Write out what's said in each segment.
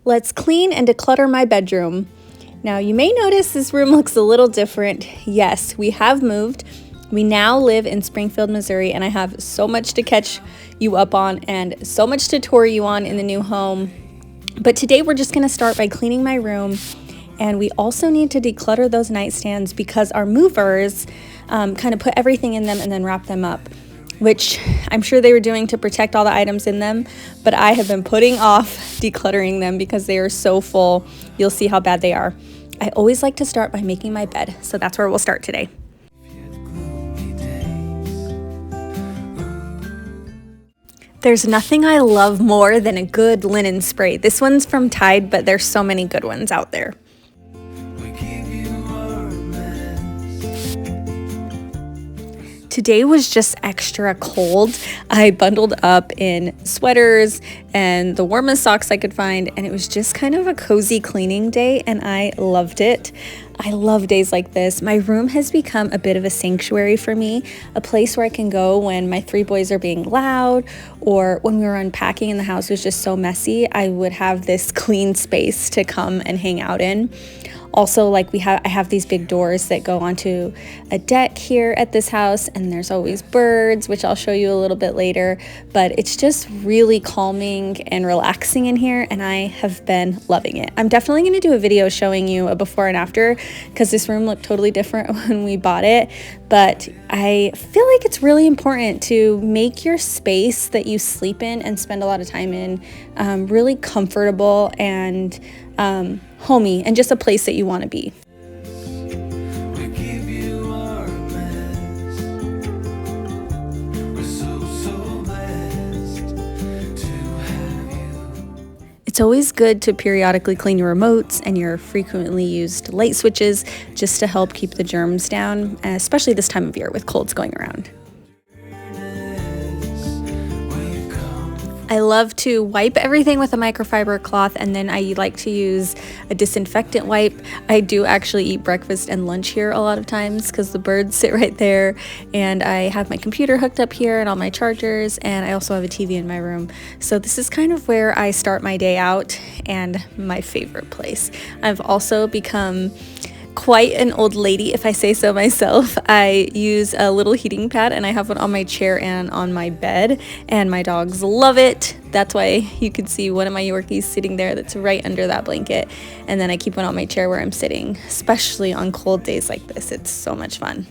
Let's clean and declutter my bedroom. Now you may notice this room looks a little different. Yes, we have moved. We now live in Springfield, Missouri, and I have so much to catch you up on and so much to tour you on in the new home. But today we're just gonna start by cleaning my room, and we also need to declutter those nightstands because our movers kind of put everything in them and then wrap them up, which I'm sure they were doing to protect all the items in them, but I have been putting off decluttering them because they are so full. You'll see how bad they are. I always like to start by making my bed, so that's where we'll start today. There's nothing I love more than a good linen spray. This one's from Tide, but there's so many good ones out there. Today was just extra cold. I bundled up in sweaters and the warmest socks I could find, and it was just kind of a cozy cleaning day, and I loved it. I love days like this. My room has become a bit of a sanctuary for me, a place where I can go when my 3 boys are being loud, or when we were unpacking and the house was just so messy. I would have this clean space to come and hang out in. Also, like I have these big doors that go onto a deck here at this house, and there's always birds, which I'll show you a little bit later, but it's just really calming and relaxing in here, and I have been loving it. I'm definitely going to do a video showing you a before and after because this room looked totally different when we bought it, but I feel like it's really important to make your space that you sleep in and spend a lot of time in really comfortable and homey, and just a place that you want to be. It's always good to periodically clean your remotes and your frequently used light switches just to help keep the germs down, especially this time of year with colds going around. I love to wipe everything with a microfiber cloth, and then I like to use a disinfectant wipe. I do actually eat breakfast and lunch here a lot of times because the birds sit right there, and I have my computer hooked up here and all my chargers, and I also have a TV in my room. So this is kind of where I start my day out and my favorite place. I've also become quite an old lady, if I say so myself. I use a little heating pad, and I have one on my chair and on my bed, and my dogs love it. That's why you can see one of my Yorkies sitting there that's right under that blanket, and then I keep one on my chair where I'm sitting, especially on cold days like this. It's so much fun.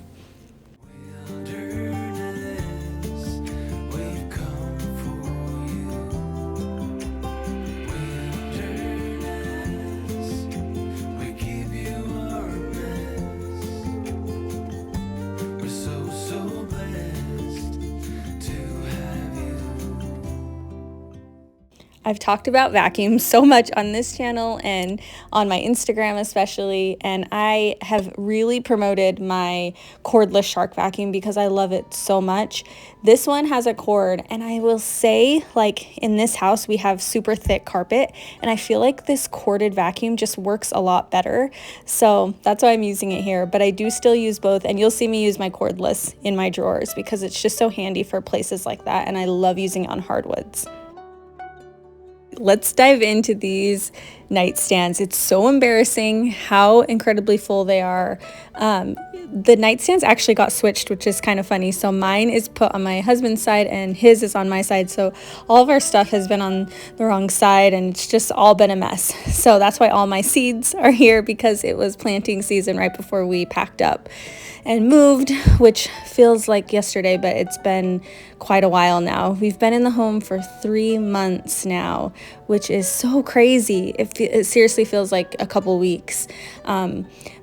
I've talked about vacuums so much on this channel and on my Instagram especially, and I have really promoted my cordless shark vacuum because I love it so much. This one has a cord, and I will say, like, in this house we have super thick carpet, and I feel like this corded vacuum just works a lot better, so that's why I'm using it here. But I do still use both, and you'll see me use my cordless in my drawers because it's just so handy for places like that, and I love using it on hardwoods. Let's dive into these nightstands. It's so embarrassing how incredibly full they are. The nightstands actually got switched, which is kind of funny. So mine is put on my husband's side and his is on my side. So all of our stuff has been on the wrong side, and it's just all been a mess. So that's why all my seeds are here, because it was planting season right before we packed up and moved, which feels like yesterday, but it's been quite a while now. We've been in the home for 3 months now, which is so crazy. It seriously feels like a couple weeks.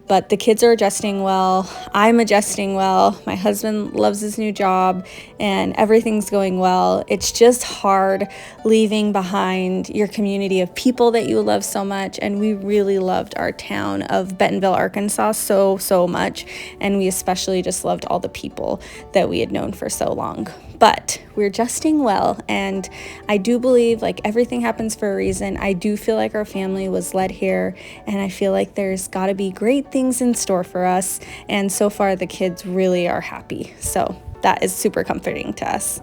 But the kids are adjusting well. I'm adjusting well. My husband loves his new job, and everything's going well. It's just hard leaving behind your community of people that you love so much. And we really loved our town of Bentonville, Arkansas so much. And we especially just loved all the people that we had known for so long. But we're adjusting well, and I do believe like everything happens for a reason. I do feel like our family was led here, and I feel like there's got to be great things in store for us, and so far the kids really are happy, so that is super comforting to us.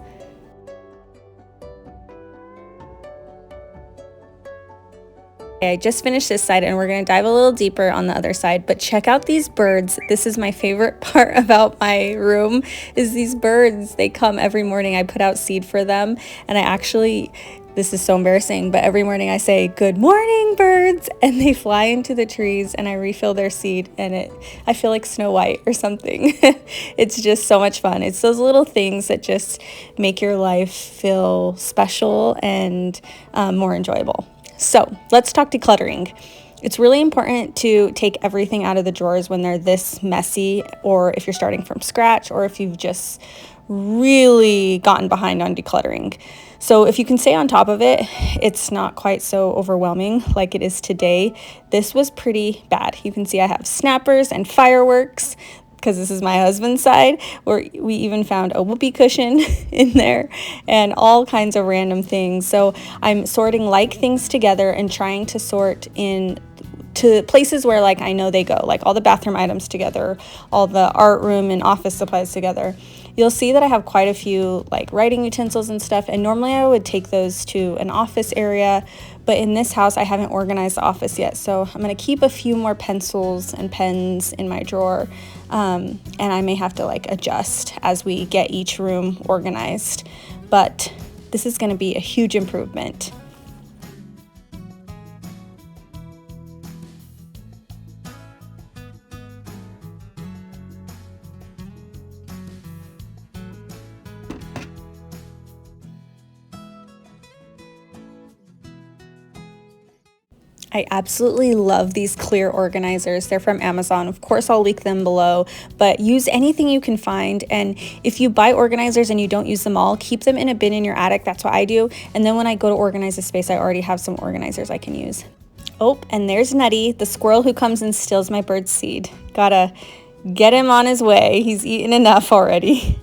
I just finished this side and we're going to dive a little deeper on the other side, but check out these birds. This is my favorite part about my room is these birds. They come every morning. I put out seed for them, and this is so embarrassing, but every morning I say, "Good morning, birds," and they fly into the trees and I refill their seed, and I feel like Snow White or something. It's just so much fun. It's those little things that just make your life feel special and more enjoyable. So let's talk decluttering. It's really important to take everything out of the drawers when they're this messy, or if you're starting from scratch, or if you've just really gotten behind on decluttering. So if you can stay on top of it, it's not quite so overwhelming like it is today. This was pretty bad. You can see I have snappers and fireworks, because this is my husband's side, where we even found a whoopee cushion in there and all kinds of random things. So I'm sorting like things together and trying to sort in to places where like I know they go, like all the bathroom items together, all the art room and office supplies together. You'll see that I have quite a few like writing utensils and stuff, and normally I would take those to an office area, but in this house I haven't organized the office yet, so I'm going to keep a few more pencils and pens in my drawer, and I may have to like adjust as we get each room organized, but this is going to be a huge improvement. I absolutely love these clear organizers. They're from Amazon. Of course, I'll link them below, but use anything you can find. And if you buy organizers and you don't use them all, keep them in a bin in your attic. That's what I do. And then when I go to organize a space, I already have some organizers I can use. Oh, and there's Nutty, the squirrel who comes and steals my bird's seed. Gotta get him on his way. He's eaten enough already.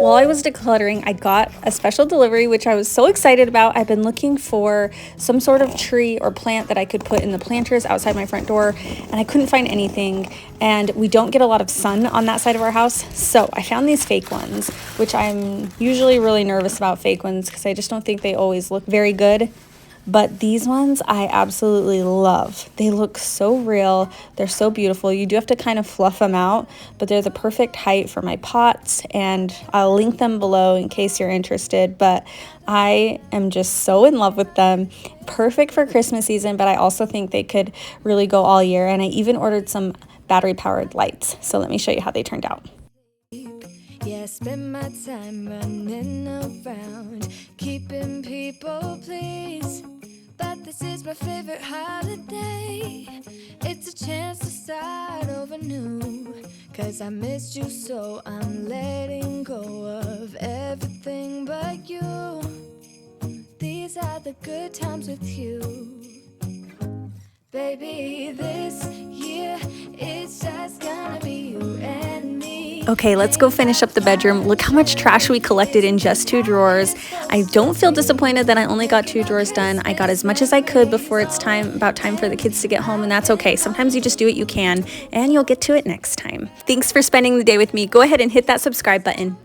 While I was decluttering, I got a special delivery, which I was so excited about. I've been looking for some sort of tree or plant that I could put in the planters outside my front door, and I couldn't find anything. And we don't get a lot of sun on that side of our house, so I found these fake ones, which I'm usually really nervous about fake ones because I just don't think they always look very good. But these ones I absolutely love. They look so real. They're so beautiful. You do have to kind of fluff them out, but they're the perfect height for my pots, and I'll link them below in case you're interested. But I am just so in love with them. Perfect for Christmas season, but I also think they could really go all year. And I even ordered some battery-powered lights. So let me show you how they turned out. Yeah, spend my time running around, keeping people pleased. But this is my favorite holiday. It's a chance to start over new. 'Cause I missed you, so I'm letting go of everything but you. These are the good times with you. Baby, this year it's just gonna be you and me. Okay, let's go finish up the bedroom. Look how much trash we collected in just 2 drawers. I don't feel disappointed that I only got 2 drawers done. I got as much as I could before it's about time for the kids to get home, and that's okay. Sometimes you just do what you can, and you'll get to it next time. Thanks for spending the day with me. Go ahead and hit that subscribe button.